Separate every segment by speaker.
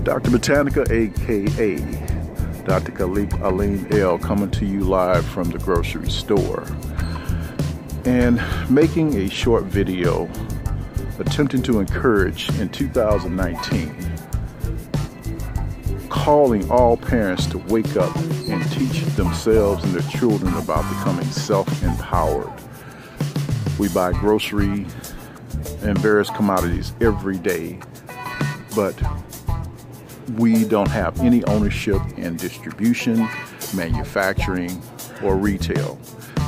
Speaker 1: Dr. Botanica, aka Dr. Khalik Alim L, coming to you live from the grocery store and making a short video attempting to encourage in 2019, calling all parents to wake up and teach themselves and their children about becoming self-empowered. We buy grocery and various commodities every day, but we don't have any ownership in distribution, manufacturing, or retail.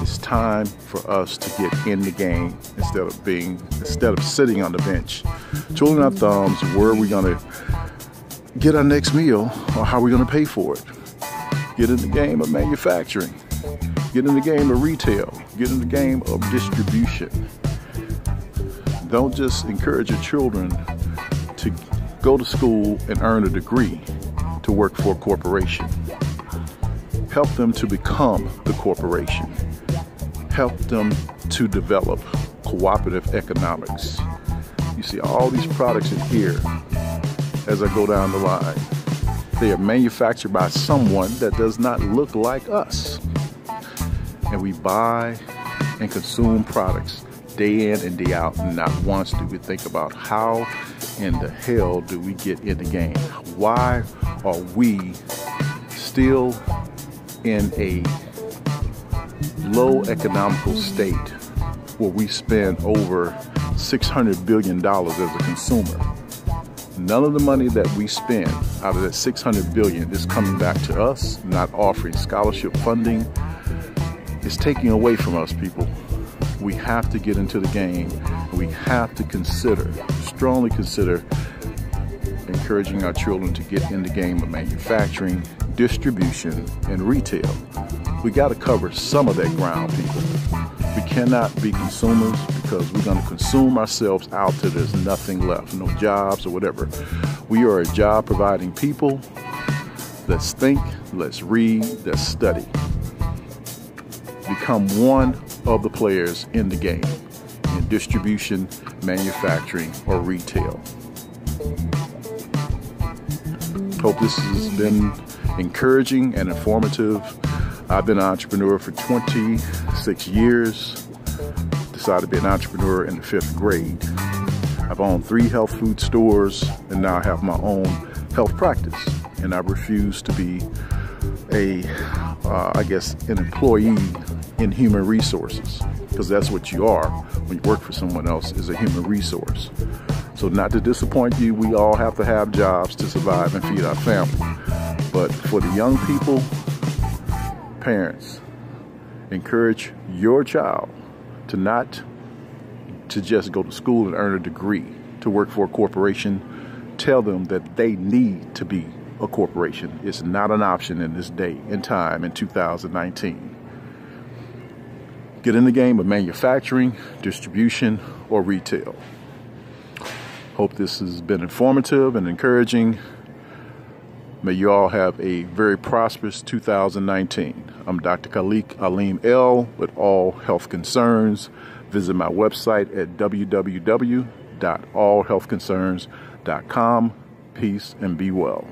Speaker 1: It's time for us to get in the game instead of sitting on the bench, twiddling our thumbs. Where are we going to get our next meal, or how are we going to pay for it? Get in the game of manufacturing. Get in the game of retail. Get in the game of distribution. Don't just encourage your children to go to school and earn a degree to work for a corporation. Help them to become the corporation. Help them to develop cooperative economics. You see all these products in here as I go down the line. They are manufactured by someone that does not look like us. And we buy and consume products day in and day out, and not once do we think about how in the hell do we get in the game? Why are we still in a low economical state where we spend over $600 billion as a consumer? None of the money that we spend out of that $600 billion is coming back to us, not offering scholarship funding. It's taking away from us, people. We have to get into the game. We have to strongly consider encouraging our children to get in the game of manufacturing, distribution, and retail. We got to cover some of that ground, people. We cannot be consumers, because we're going to consume ourselves out till there's nothing left, no jobs or whatever. We are a job-providing people. Let's think, let's read, let's study. Become one of the players in the game, in distribution, manufacturing, or retail. Hope this has been encouraging and informative. I've been an entrepreneur for 26 years. Decided to be an entrepreneur in the 5th grade. I've owned 3 health food stores, and now I have my own health practice. And I refuse to be an employee in human resources, because that's what you are when you work for someone else, is a human resource. So not to disappoint you, we all have to have jobs to survive and feed our family. But for the young people, parents, encourage your child to just go to school and earn a degree to work for a corporation. Tell them that they need to be a corporation. It's not an option in this day and time in 2019. Get in the game of manufacturing, distribution, or retail. Hope this has been informative and encouraging. May you all have a very prosperous 2019. I'm Dr. Khalik Alim L with All Health Concerns. Visit my website at www.allhealthconcerns.com. Peace and be well.